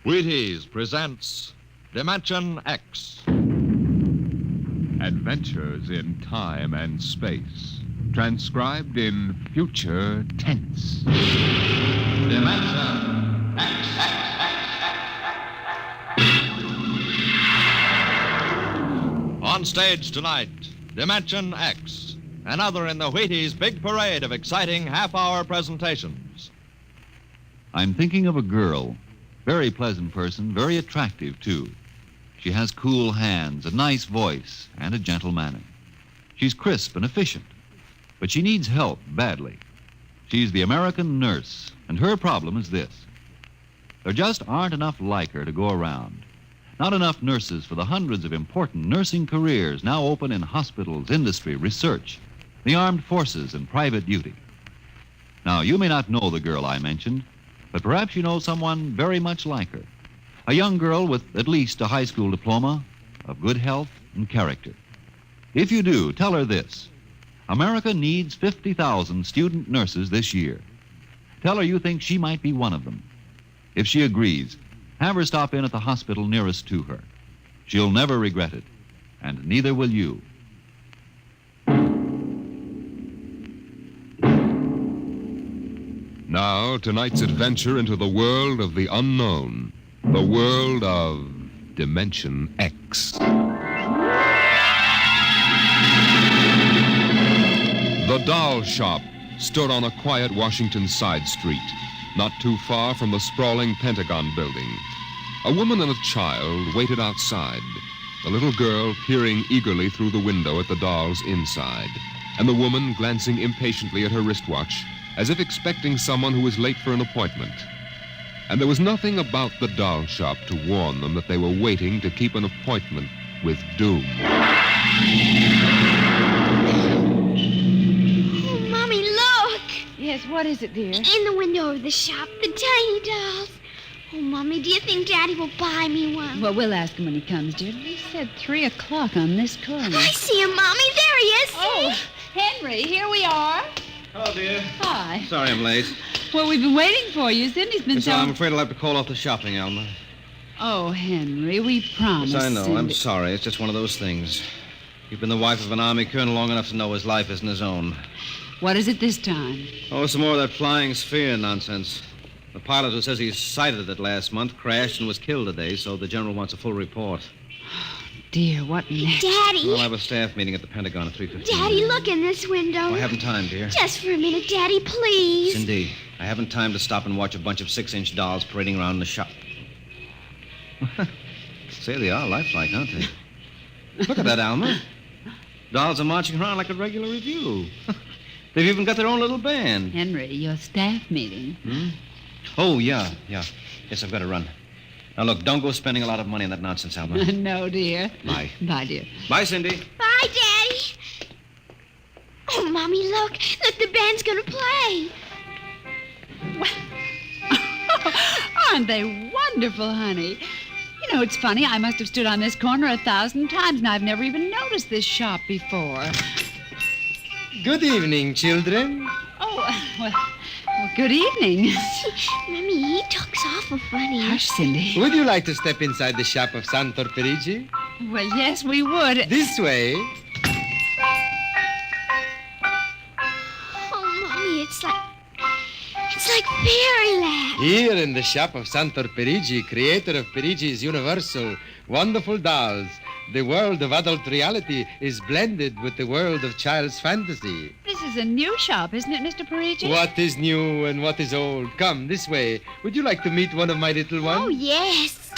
Wheaties presents Dimension X. Adventures in time and space, transcribed in future tense. Dimension X. On stage tonight, Dimension X, another in the Wheaties' big parade of exciting half-hour presentations. I'm thinking of a girl. Very pleasant person, very attractive, too. She has cool hands, a nice voice, and a gentle manner. She's crisp and efficient, but she needs help badly. She's the American nurse, and her problem is this. There just aren't enough like her to go around. Not enough nurses for the hundreds of important nursing careers now open in hospitals, industry, research, the armed forces, and private duty. Now, you may not know the girl I mentioned, but perhaps you know someone very much like her. A young girl with at least a high school diploma, of good health and character. If you do, tell her this. America needs 50,000 student nurses this year. Tell her you think she might be one of them. If she agrees, have her stop in at the hospital nearest to her. She'll never regret it, and neither will you. Now, tonight's adventure into the world of the unknown, the world of Dimension X. The doll shop stood on a quiet Washington side street, not too far from the sprawling Pentagon building. A woman and a child waited outside, the little girl peering eagerly through the window at the dolls inside, and the woman glancing impatiently at her wristwatch, as if expecting someone who was late for an appointment. And there was nothing about the doll shop to warn them that they were waiting to keep an appointment with doom. Oh, Mommy, look! Yes, what is it, dear? In the window of the shop, the tiny dolls. Oh, Mommy, do you think Daddy will buy me one? Well, we'll ask him when he comes, dear. He said 3 o'clock on this corner. I see him, Mommy. There he is. Oh, Henry, here we are. Hello, dear. Hi. Sorry I'm late. Well, we've been waiting for you. Cindy's been Yes, telling... I'm afraid I'll have to call off the shopping, Alma. Oh, Henry, we promised. Yes, I know. Cindy. I'm sorry. It's just one of those things. You've been the wife of an Army colonel long enough to know his life isn't his own. What is it this time? Oh, some more of that flying sphere nonsense. The pilot who says he sighted it last month crashed and was killed today, so the general wants a full report. Dear, what next? Daddy. We'll have a staff meeting at the Pentagon at 3:15. Daddy, look in this window. Oh, I haven't time, dear. Just for a minute, Daddy, please. Cindy, I haven't time to stop and watch a bunch of 6-inch dolls parading around in the shop. Say they are lifelike, aren't they? Look at that, Alma. Dolls are marching around like a regular review. They've even got their own little band. Henry, your staff meeting. Oh, yeah. Yes, I've got to run. Now, look, don't go spending a lot of money on that nonsense, Alma. No, dear. Bye. Bye, dear. Bye, Cindy. Bye, Daddy. Oh, Mommy, look. Look, the band's going to play. Aren't they wonderful, honey? You know, it's funny. I must have stood on this corner 1,000 times, and I've never even noticed this shop before. Good evening, children. Oh, well, good evening. Mommy, he talks awful funny. Hush, Cindy. Would you like to step inside the shop of Santor Perigi? Well, yes, we would. This way. Oh, Mommy, it's like fairyland. Here in the shop of Santor Perigi, creator of Perigi's Universal Wonderful Dolls, the world of adult reality is blended with the world of child's fantasy. This is a new shop, isn't it, Mr. Perigi? What is new and what is old? Come, this way. Would you like to meet one of my little ones? Oh, yes.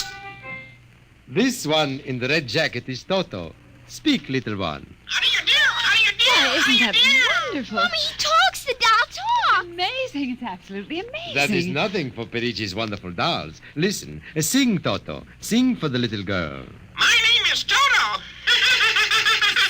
This one in the red jacket is Toto. Speak, little one. How do you do? How do you do? Oh, isn't that wonderful? Mommy, he talks. The doll talks. Amazing. It's absolutely amazing. That is nothing for Perigi's wonderful dolls. Listen, sing, Toto. Sing for the little girl. My name is Toto.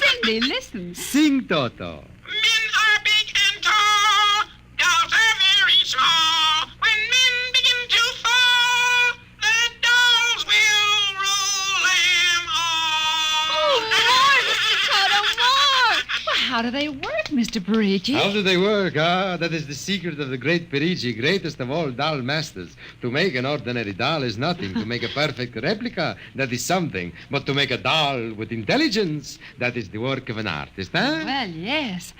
Cindy, listen. Sing, Toto. Men are big and tall. Dolls are very small. When men begin to fall, the dolls will rule them all. Oh, more! Toto, more! Well, how do they work Mr. Perigi? How do they work? That is the secret of the great Perigi, greatest of all doll masters. To make an ordinary doll is nothing. To make a perfect replica, that is something. But to make a doll with intelligence, that is the work of an artist, huh? Well, yes.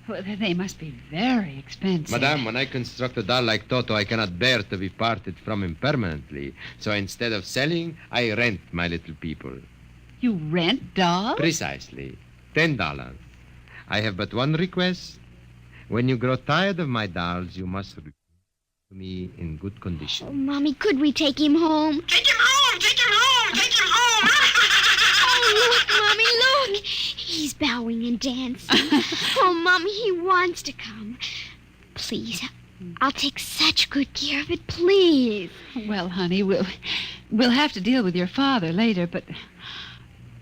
Well, they must be very expensive. Madame, when I construct a doll like Toto, I cannot bear to be parted from him permanently. So instead of selling, I rent my little people. You rent dolls? Precisely. $10. I have but one request. When you grow tired of my dolls, you must return to me in good Oh, condition. Mommy, could we take him home? Take him home! Take him home! Take him home! Oh, look, Mommy, look. He's bowing and dancing. Oh, Mommy, he wants to come. Please, I'll take such good care of it, please. Well, honey, we'll have to deal with your father later, but...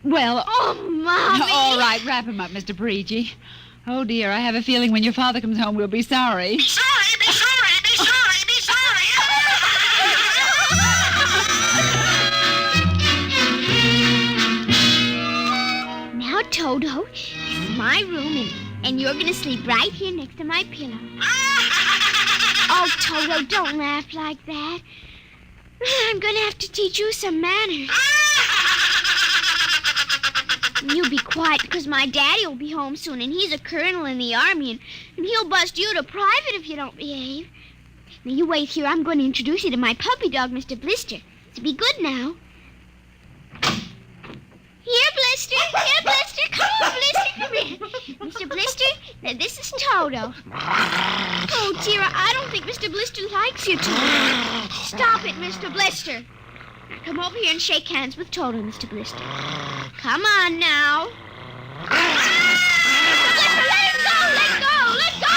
Well... Oh, Mommy. All right, wrap him up, Mr. Perigi. Oh, dear, I have a feeling when your father comes home, we'll be sorry. Be sorry! Be sorry! Be sorry! Be sorry! Now, Toto, this is my room, and you're going to sleep right here next to my pillow. Oh, Toto, don't laugh like that. I'm going to have to teach you some manners. You be quiet, because my daddy will be home soon, and he's a colonel in the army, and he'll bust you to private if you don't behave. Now, you wait here. I'm going to introduce you to my puppy dog, Mr. Blister. So be good now. Here, Blister. Here, Blister. Come on, Blister. Come here. Mr. Blister, now this is Toto. Oh, dear, I don't think Mr. Blister likes you, Toto. Stop it, Mr. Blister. Now, come over here and shake hands with Toto, Mr. Blister. Come on, now. Mr. Blister, let him go. Let go. Let go.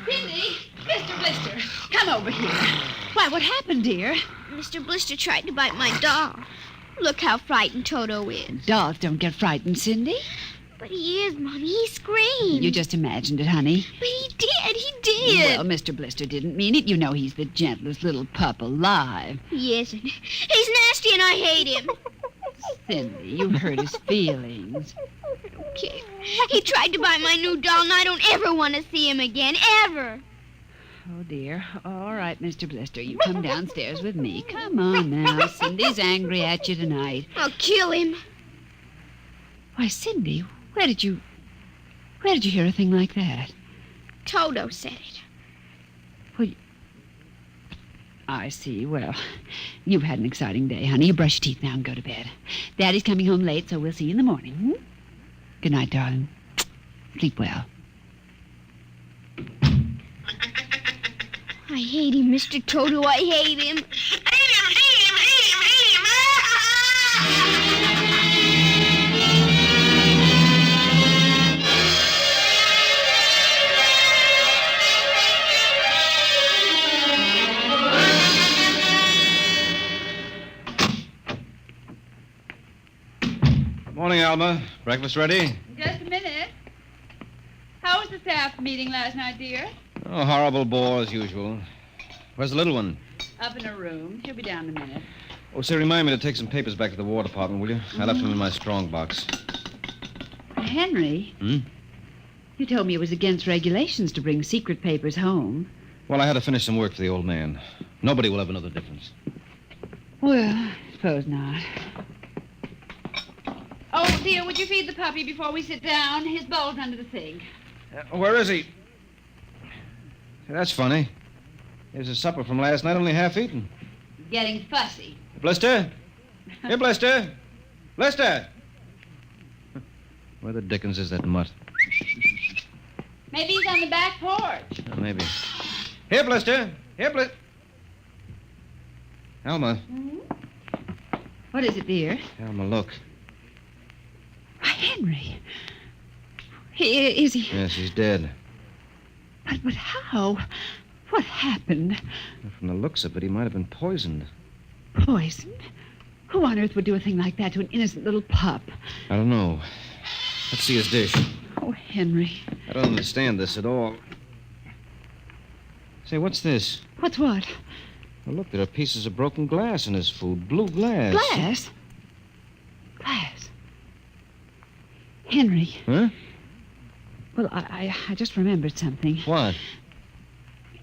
Cindy, Mr. Blister, come over here. Why, what happened, dear? Mr. Blister tried to bite my doll. Look how frightened Toto is. Dolls don't get frightened, Cindy. But he is, Mommy. He screamed. You just imagined it, honey. But he did. He did. Well, Mr. Blister didn't mean it. You know he's the gentlest little pup alive. He isn't. He's nasty and I hate him. Cindy, you hurt his feelings. Okay. He tried to buy my new doll, and I don't ever want to see him again. Ever. Oh, dear. All right, Mr. Blister, you come downstairs with me. Come on now. Cindy's angry at you tonight. I'll kill him. Why, Cindy, where did you hear a thing like that? Toto said it. I see. Well, you've had an exciting day, honey. You brush your teeth now and go to bed. Daddy's coming home late, so we'll see you in the morning. Hmm? Good night, darling. Sleep well. I hate him, Mr. Toto. I hate him. Hate him! Hate him! Hate him! Hate him! Morning, Alma. Breakfast ready? Just a minute. How was the staff meeting last night, dear? Oh, horrible bore as usual. Where's the little one? Up in her room. She'll be down in a minute. Oh, say, remind me to take some papers back to the War Department, will you? I left them in my strong box. Henry, you told me it was against regulations to bring secret papers home. Well, I had to finish some work for the old man. Nobody will ever know the difference. Well, I suppose not. Oh, dear, would you feed the puppy before we sit down? His bowl's under the sink. Where is he? Say, that's funny. Here's his supper from last night, only half eaten. Getting fussy. Blister? Here, Blister. Blister! Where the dickens is that mutt? Maybe he's on the back porch. Maybe. Here, Blister. Here, Blister. Alma. What is it, dear? Alma, look. Why, Henry. Is he? Yes, he's dead. But how? What happened? From the looks of it, he might have been poisoned. Poisoned? Who on earth would do a thing like that to an innocent little pup? I don't know. Let's see his dish. Oh, Henry. I don't understand this at all. Say, what's this? What's what? Well, look, there are pieces of broken glass in his food. Blue glass. Glass? Glass? Henry. Huh? Well, I just remembered something. What?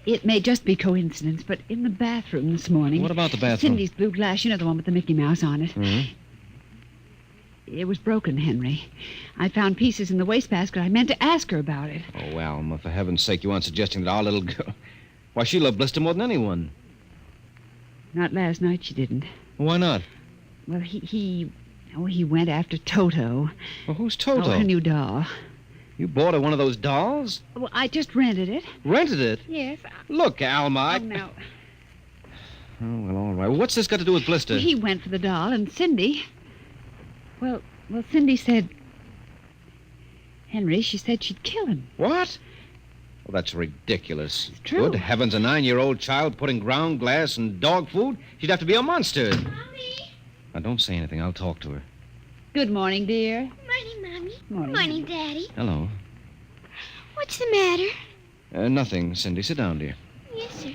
It may just be coincidence, but in the bathroom this morning... What about the bathroom? Cindy's blue glass, you know, the one with the Mickey Mouse on it. Mm-hmm. It was broken, Henry. I found pieces in the wastebasket. I meant to ask her about it. Oh, Alma, for heaven's sake, you aren't suggesting that our little girl... Why, she loved Blister more than anyone. Not last night, she didn't. Why not? Well, he went after Toto. Well, who's Toto? Oh, her new doll. You bought her one of those dolls? Well, I just rented it. Rented it? Yes. Look, Alma, Oh, no. Oh, well, all right. Well, what's this got to do with Blister? He went for the doll, and Cindy... Well, Cindy said... Henry, she said she'd kill him. What? Well, that's ridiculous. It's true. Good heavens, a 9-year-old child putting ground glass and dog food? She'd have to be a monster. Mommy. Now, don't say anything. I'll talk to her. Good morning, dear. Morning, Mommy. Morning. Morning, Daddy. Hello. What's the matter? Nothing, Cindy. Sit down, dear. Yes, sir.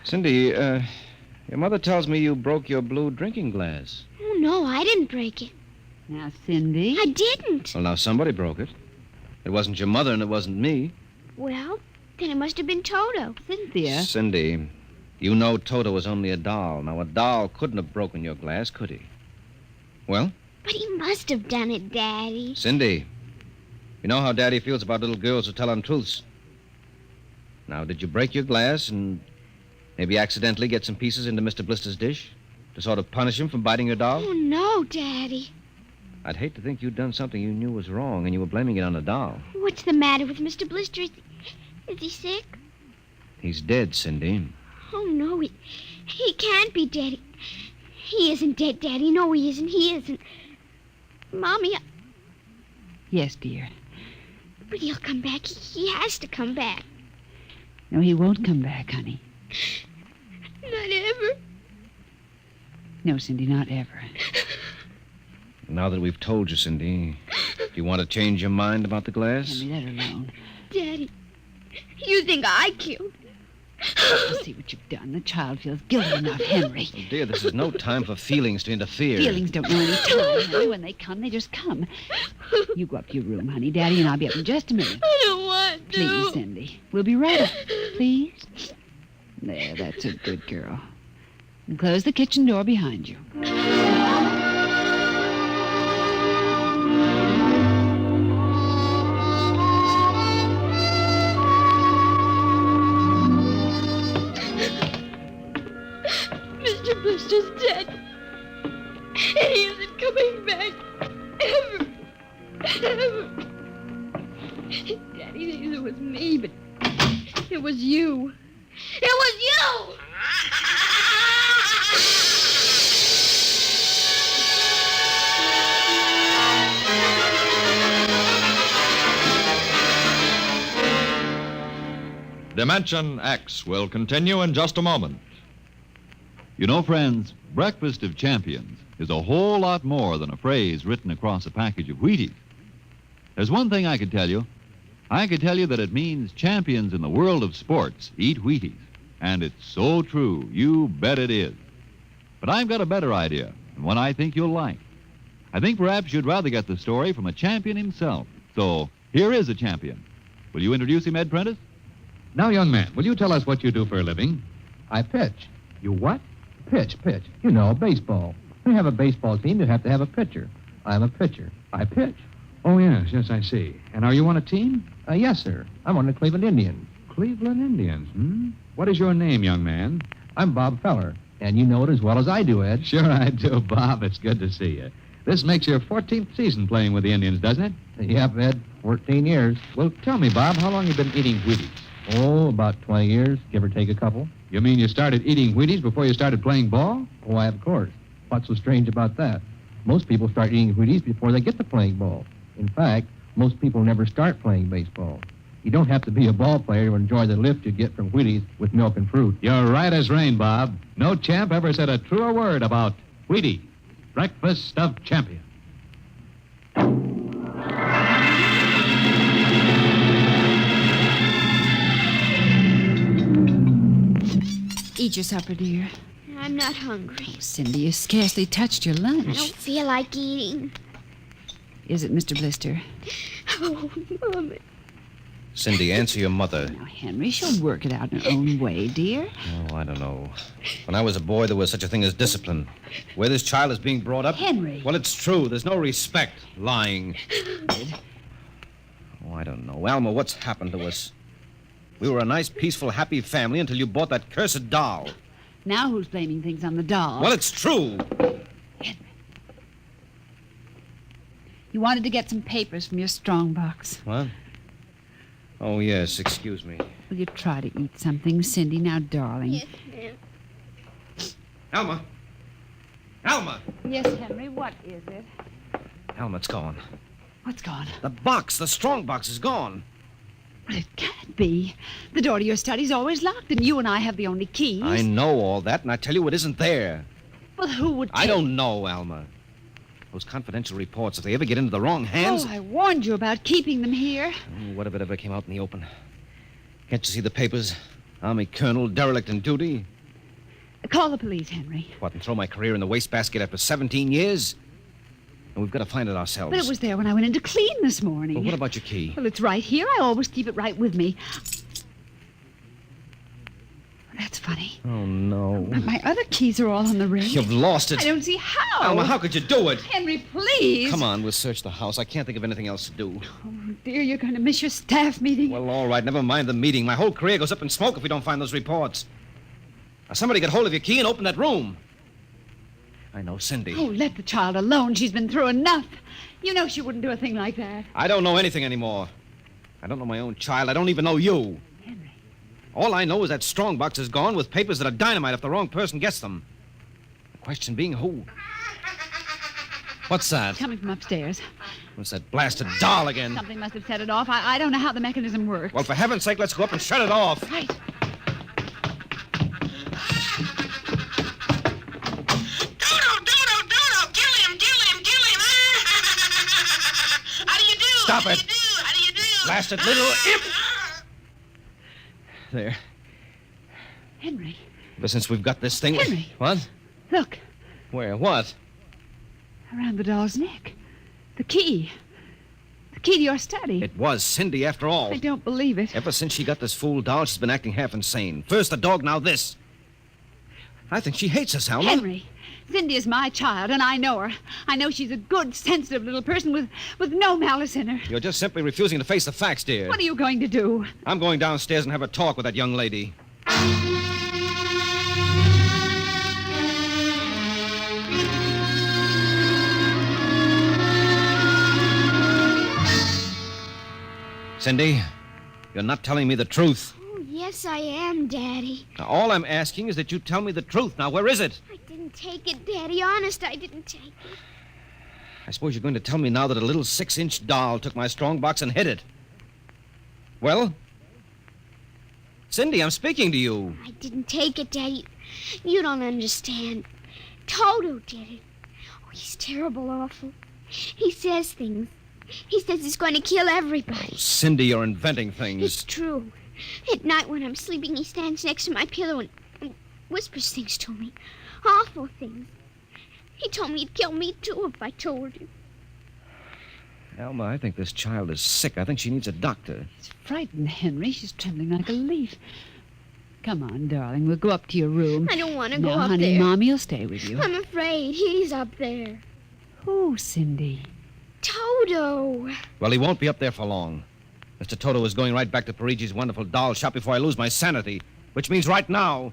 Cindy, your mother tells me you broke your blue drinking glass. Oh, no, I didn't break it. Now, Cindy... I didn't. Well, now somebody broke it. It wasn't your mother and it wasn't me. Well, then it must have been Toto. Cynthia... Cindy, you know Toto was only a doll. Now, a doll couldn't have broken your glass, could he? Well? But he must have done it, Daddy. Cindy, you know how Daddy feels about little girls who tell untruths. Now, did you break your glass and maybe accidentally get some pieces into Mr. Blister's dish to sort of punish him for biting your doll? Oh, no, Daddy. I'd hate to think you'd done something you knew was wrong and you were blaming it on a doll. What's the matter with Mr. Blister? Is he sick? He's dead, Cindy. Oh, no, he can't be dead. He isn't dead, Daddy. No, he isn't. He isn't. Mommy, Yes, dear. but he'll come back. He has to come back. No, he won't come back, honey. Not ever. No, Cindy, not ever. Now that we've told you, Cindy, do you want to change your mind about the glass? Henry, let her alone. Daddy, you think I killed? You see what you've done. The child feels guilty enough, Henry. Oh, dear, this is no time for feelings to interfere. Feelings don't know any time, honey. When they come, they just come. You go up to your room, honey. Daddy and I'll be up in just a minute. I don't want to. Please, Cindy. We'll be right up. Please. There, that's a good girl. And close the kitchen door behind you. Mr. Blister's dead. And he isn't coming back. Ever. Ever. Daddy thinks it was me, but it was you. It was you! Dimension X will continue in just a moment. You know, friends, Breakfast of Champions is a whole lot more than a phrase written across a package of Wheaties. There's one thing I could tell you. I could tell you that it means champions in the world of sports eat Wheaties. And it's so true. You bet it is. But I've got a better idea, and one I think you'll like. I think perhaps you'd rather get the story from a champion himself. So here is a champion. Will you introduce him, Ed Prentice? Now, young man, will you tell us what you do for a living? I pitch. You what? Pitch. You know, baseball. To have a baseball team, you have to have a pitcher. I'm a pitcher. I pitch. Oh, yes, I see. And are you on a team? Yes, sir. I'm on the Cleveland Indians. Cleveland Indians, hmm? What is your name, young man? I'm Bob Feller, and you know it as well as I do, Ed. Sure I do, Bob. It's good to see you. This makes your 14th season playing with the Indians, doesn't it? Yep, Ed. 14 years. Well, tell me, Bob, how long you been eating Wheaties? Oh, about 20 years, give or take a couple. You mean you started eating Wheaties before you started playing ball? Why, of course. What's so strange about that? Most people start eating Wheaties before they get to playing ball. In fact, most people never start playing baseball. You don't have to be a ball player to enjoy the lift you get from Wheaties with milk and fruit. You're right as rain, Bob. No champ ever said a truer word about Wheaties, Breakfast of Champions. Eat your supper, dear. I'm not hungry. Cindy, you scarcely touched your I don't lunch. feel like eating. is it, Mr. Blister? Oh, Mama. Cindy, answer your mother. Now, Henry, she'll work it out in her own way, dear. Oh, I don't know. When I was a boy, there was such a thing as discipline. Where this child is being brought up... Henry. Well, it's true. There's no respect. Lying. Oh, I don't know. Alma, what's happened to us? We were a nice, peaceful, happy family until you bought that cursed doll. Now who's blaming things on the doll? Well, it's true. Henry. You wanted to get some papers from your strongbox. What? Oh, yes. Excuse me. Will you try to eat something, Cindy? Now, darling. Yes, ma'am. Alma! Alma! Yes, Henry, what is it? Alma, it's gone. What's gone? The box, the strong box is gone. Well, it can't be. The door to your study's always locked, and you and I have the only keys. I know all that, and I tell you it isn't there. Well, who would I don't know, Alma. Those confidential reports, if they ever get into the wrong hands... Oh, I warned you about keeping them here. What if it ever came out in the open? Can't you see the papers? Army colonel, derelict in duty. Call the police, Henry. What, and throw my career in the wastebasket after 17 years? And we've got to find it ourselves. But it was there when I went in to clean this morning. Well, what about your key? Well, it's right here. I always keep it right with me. That's funny. Oh, no. But my other keys are all on the ring. You've lost it. I don't see how. Alma, how could you do it? Henry, please. Come on, we'll search the house. I can't think of anything else to do. Oh, dear, you're going to miss your staff meeting. Well, all right, never mind the meeting. My whole career goes up in smoke if we don't find those reports. Now, somebody get hold of your key and open that room. I know, Cindy. Oh, let the child alone. She's been through enough. You know she wouldn't do a thing like that. I don't know anything anymore. I don't know my own child. I don't even know you. Henry. All I know is that strongbox is gone with papers that are dynamite if the wrong person gets them. The question being who? What's that? Coming from upstairs. What's that blasted doll again? Something must have set it off. I don't know how the mechanism works. Well, for heaven's sake, let's go up and shut it off. Right. Stop it. How do you do? Blasted little imp. There. Henry, Ever since we've got this thing... Henry. What? look. Where? What? Around the doll's neck. The key. The key to your study. It was Cindy, after all. I don't believe it. Ever since she got this fool doll, she's been acting half insane. First the dog, now this. I think she hates us, Alma. Henry, Cindy is my child, and I know her. I know she's a good, sensitive little person with no malice in her. You're just simply refusing to face the facts, dear. What are you going to do? I'm going downstairs and have a talk with that young lady. Cindy, you're not telling me the truth. Oh, yes, I am, Daddy. Now, all I'm asking is that you tell me the truth. Now, where is it? I didn't take it, Daddy. Honest, I didn't take it. I suppose you're going to tell me now that a little 6-inch doll took my strongbox and hid it. Well? Cindy, I'm speaking to you. I didn't take it, Daddy. You don't understand. Toto did it. Oh, he's terrible awful. He says things. He says he's going to kill everybody. Oh, Cindy, you're inventing things. It's true. At night when I'm sleeping, he stands next to my pillow and whispers things to me. Awful things. He told me he'd kill me, too, if I told him. Alma, I think this child is sick. I think she needs a doctor. She's frightened, Henry. She's trembling like a leaf. Come on, darling. We'll go up to your room. I don't want to go Now, up honey, there. Mommy will stay with you. I'm afraid. He's up there. Who, Cindy? Toto. Well, he won't be up there for long. Mr. Toto is going right back to Perigi's wonderful doll shop before I lose my sanity, which means right now.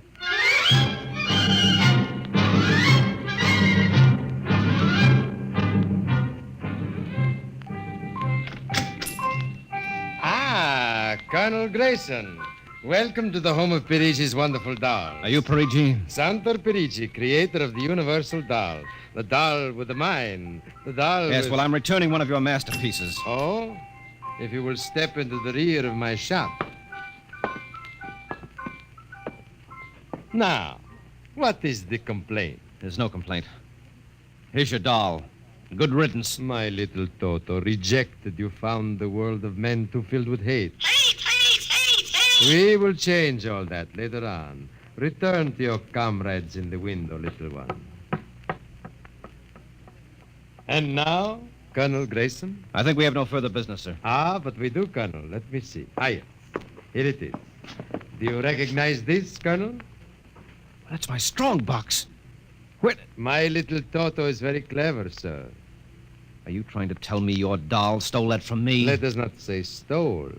Ah, Colonel Grayson. Welcome to the home of Perigi's wonderful doll. Are you Perigi? Santor Perigi, creator of the universal doll. The doll with the mind. The doll Yes, with... well, I'm returning one of your masterpieces. Oh? If you will step into the rear of my shop. Now, what is the complaint? There's no complaint. Here's your doll. Good riddance. My little Toto, rejected, you found the world of men too filled with hate. Hate, hate, hate, hate. We will change all that later on. Return to your comrades in the window, little one. And now, Colonel Grayson? I think we have no further business, sir. Ah, but we do, Colonel. Let me see. Ah, yes. Here it is. Do you recognize this, Colonel? That's my strong box. My little Toto is very clever, sir. Are you trying to tell me your doll stole that from me? Let us not say stole.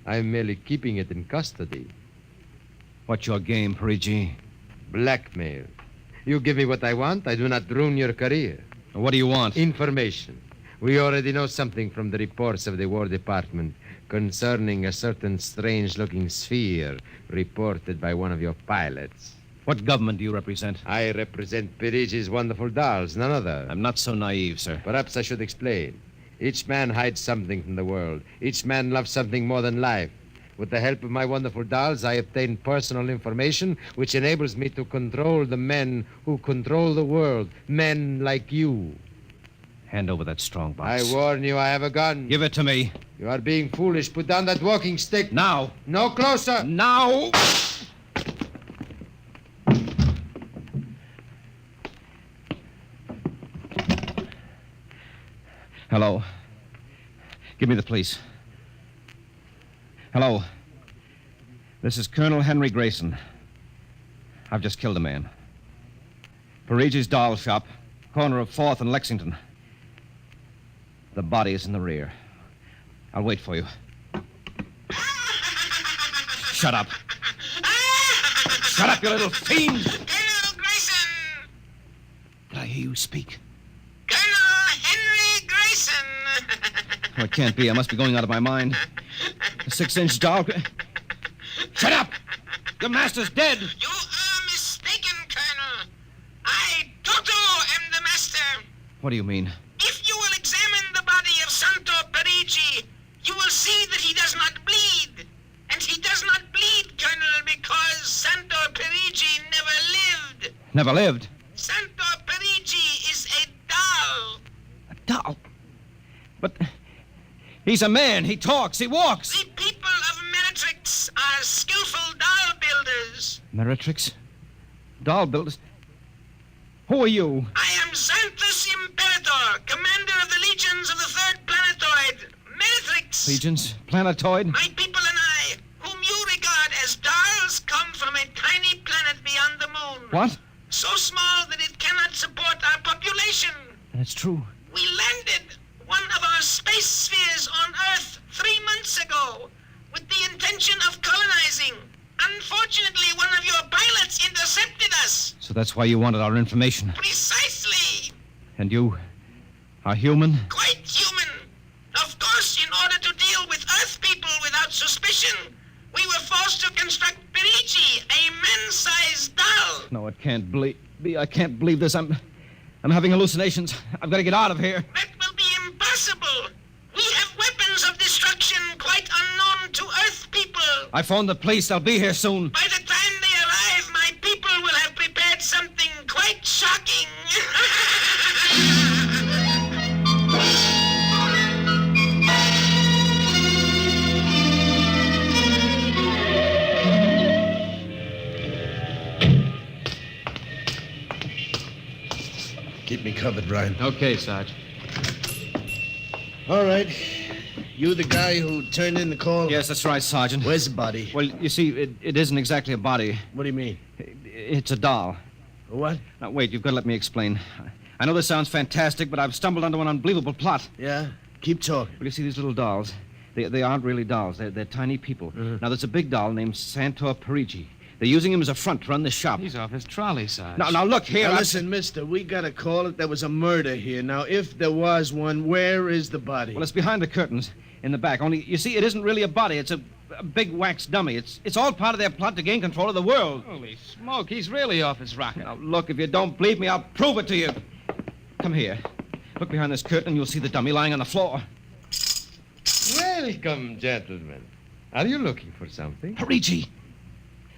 I'm merely keeping it in custody. What's your game, Perigi? Blackmail. You give me what I want, I do not ruin your career. What do you want? Information. We already know something from the reports of the War Department concerning a certain strange-looking sphere reported by one of your pilots. What government do you represent? I represent Perigi's wonderful dolls, none other. I'm not so naive, sir. Perhaps I should explain. Each man hides something from the world. Each man loves something more than life. With the help of my wonderful dolls, I obtain personal information which enables me to control the men who control the world. Men like you. Hand over that strong box. I warn you, I have a gun. Give it to me. You are being foolish. Put down that walking stick. Now. No closer. Now! Hello. Give me the police. Hello. This is Colonel Henry Grayson. I've just killed a man. Perigi's doll shop, corner of 4th and Lexington. The body is in the rear. I'll wait for you. Shut up. Shut up, you little fiend! Colonel Grayson! Did I hear you speak? Colonel Henry Grayson! Oh, it can't be. I must be going out of my mind. A 6-inch doll. Shut up! Your master's dead! You are mistaken, Colonel. I, Toto, am the master. What do you mean? If you will examine the body of Santo Perigi, you will see that he does not bleed. And he does not bleed, Colonel, because Santo Perigi never lived. Never lived? Santo Perigi is a doll. A doll? But he's a man. He talks. He walks. The people of Meritrix are skillful doll builders. Meritrix? Doll builders? Who are you? I am Xanthus Imperator, commander of the legions of the third planetoid, Meritrix. Legions? Planetoid? My people and I, whom you regard as dolls, come from a tiny planet beyond the moon. What? So small that it cannot support our population. That's true. We landed one of our space spheres on Earth 3 months ago with the intention of colonizing. Unfortunately, one of your pilots intercepted us. So that's why you wanted our information. Precisely. And you are human? Quite human. Of course, in order to deal with Earth people without suspicion, we were forced to construct Perigi, a man-sized doll. No, it can't be. I can't believe this. I'm having hallucinations. I've got to get out of here. That will be impossible. We have weapons of destruction quite unknown to Earth people. I phoned the police. They'll be here soon. By the time they arrive, my people will have prepared something quite shocking. Keep me covered, Ryan. Okay, Sarge. All right. You the guy who turned in the call? Yes, that's right, Sergeant. Where's the body? Well, you see, it isn't exactly a body. What do you mean? It's a doll. What? Now, wait, you've got to let me explain. I know this sounds fantastic, but I've stumbled onto an unbelievable plot. Yeah? Keep talking. Well, you see, these little dolls, they aren't really dolls. They're tiny people. Now, there's a big doll named Santo Perigi. They're using him as a front to run this shop. He's off his trolley, Sarge. Now, look here. Now, listen, mister, we got to call it there was a murder here. Now, if there was one, where is the body? Well, it's behind the curtains in the back. Only, you see, it isn't really a body. It's a big wax dummy. It's all part of their plot to gain control of the world. Holy smoke, he's really off his rocker. Now, look, if you don't believe me, I'll prove it to you. Come here. Look behind this curtain and you'll see the dummy lying on the floor. Welcome, gentlemen. Are you looking for something? Perigi!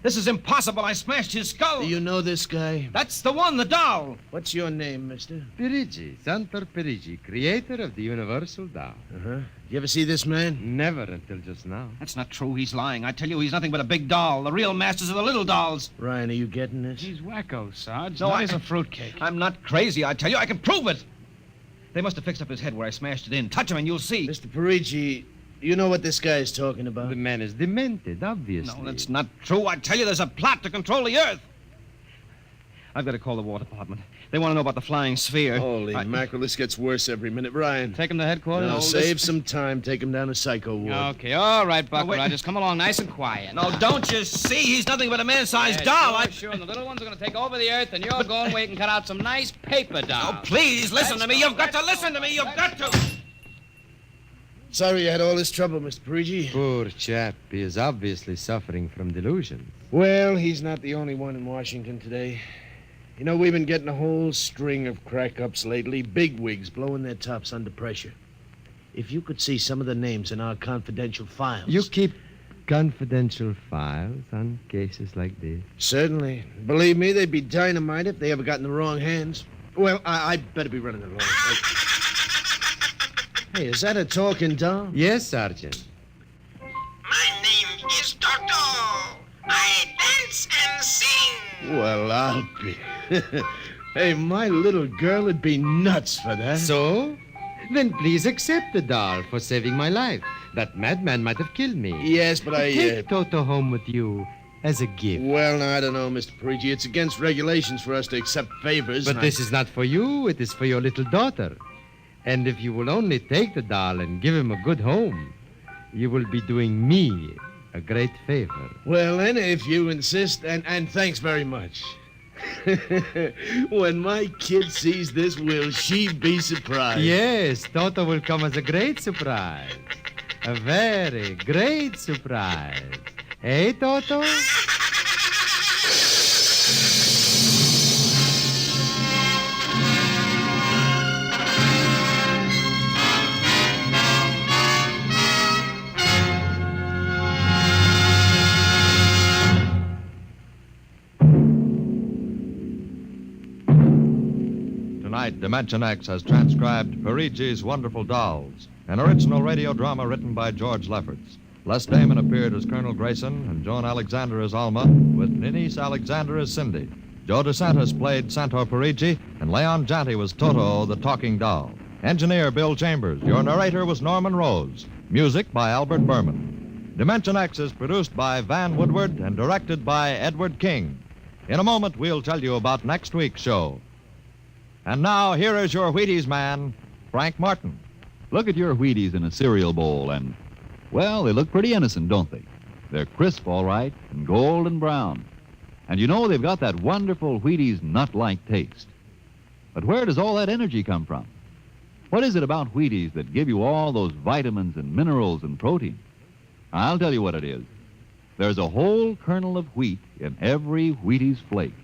This is impossible. I smashed his skull. Do you know this guy? That's the one, the doll. What's your name, mister? Perigi, Santo Perigi, creator of the universal doll. Uh-huh. You ever see this man? Never until just now. That's not true. He's lying. I tell you, he's nothing but a big doll. The real masters are the little dolls. Ryan, are you getting this? He's wacko, Sarge. No, Not as a fruitcake. I'm not crazy. I tell you, I can prove it. They must have fixed up his head where I smashed it in. Touch him and you'll see. Mr. Perigi, you know what this guy is talking about? The man is demented, obviously. No, that's not true. I tell you, there's a plot to control the Earth. I've got to call the War Department. They want to know about the flying sphere. Holy mackerel, this gets worse every minute. Ryan. Take him to headquarters. No, save some time. Take him down to Psycho Ward. Okay, all right, Buck wait. Rogers. Come along nice and quiet. No, don't you see? He's nothing but a man-sized Yeah, doll. Sure, and the little ones are going to take over the Earth, and you're going wait and cut out some nice paper dolls. Oh, please, listen to me. You've got to listen to me. You've got to. Sorry you had all this trouble, Mr. Perigi. Poor chap. He is obviously suffering from delusions. Well, he's not the only one in Washington today. You know, we've been getting a whole string of crack-ups lately, bigwigs blowing their tops under pressure. If you could see some of the names in our confidential files... You keep confidential files on cases like this? Certainly. Believe me, they'd be dynamite if they ever got in the wrong hands. Well, I'd better be running along. Hey, is that a talking doll? Yes, Sergeant. My name is Toto. I dance and sing. Well, I'll be... Hey, my little girl would be nuts for that. So? Then please accept the doll for saving my life. That madman might have killed me. Yes, but Take Toto home with you as a gift. Well, now, I don't know, Mr. Perigi. It's against regulations for us to accept favors. But this is not for you. It is for your little daughter. And if you will only take the doll and give him a good home, you will be doing me a great favor. Well, then, if you insist, and thanks very much. When my kid sees this, will she be surprised? Yes, Toto will come as a great surprise. A very great surprise. Hey, Toto? Tonight, Dimension X has transcribed Perigi's Wonderful Dolls, an original radio drama written by George Lefferts. Les Damon appeared as Colonel Grayson and Joan Alexander as Alma, with Ninice Alexander as Cindy. Joe DeSantis played Santor Perigi, and Leon Janty was Toto, the talking doll. Engineer Bill Chambers. Your narrator was Norman Rose. Music by Albert Berman. Dimension X is produced by Van Woodward and directed by Edward King. In a moment, we'll tell you about next week's show. And now, here is your Wheaties man, Frank Martin. Look at your Wheaties in a cereal bowl, and, well, they look pretty innocent, don't they? They're crisp, all right, and golden brown. And you know they've got that wonderful Wheaties nut-like taste. But where does all that energy come from? What is it about Wheaties that give you all those vitamins and minerals and protein? I'll tell you what it is. There's a whole kernel of wheat in every Wheaties flake.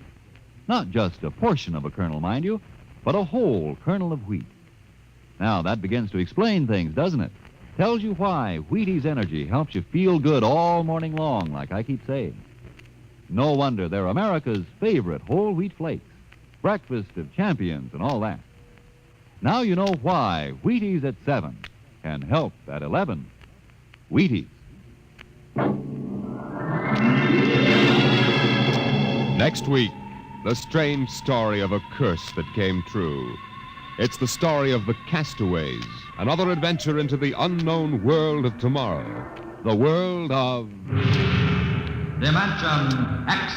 Not just a portion of a kernel, mind you, but a whole kernel of wheat. Now, that begins to explain things, doesn't it? Tells you why Wheaties Energy helps you feel good all morning long, like I keep saying. No wonder they're America's favorite whole wheat flakes, breakfast of champions and all that. Now you know why Wheaties at 7 can help at 11. Wheaties. Next week, the strange story of a curse that came true. It's the story of the Castaways, another adventure into the unknown world of tomorrow, the world of... Dimension X.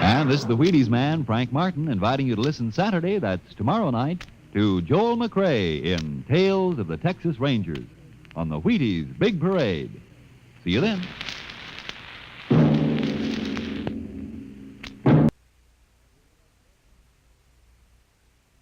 And this is the Wheaties man, Frank Martin, inviting you to listen Saturday, that's tomorrow night, to Joel McRae in Tales of the Texas Rangers on the Wheaties Big Parade. See you then.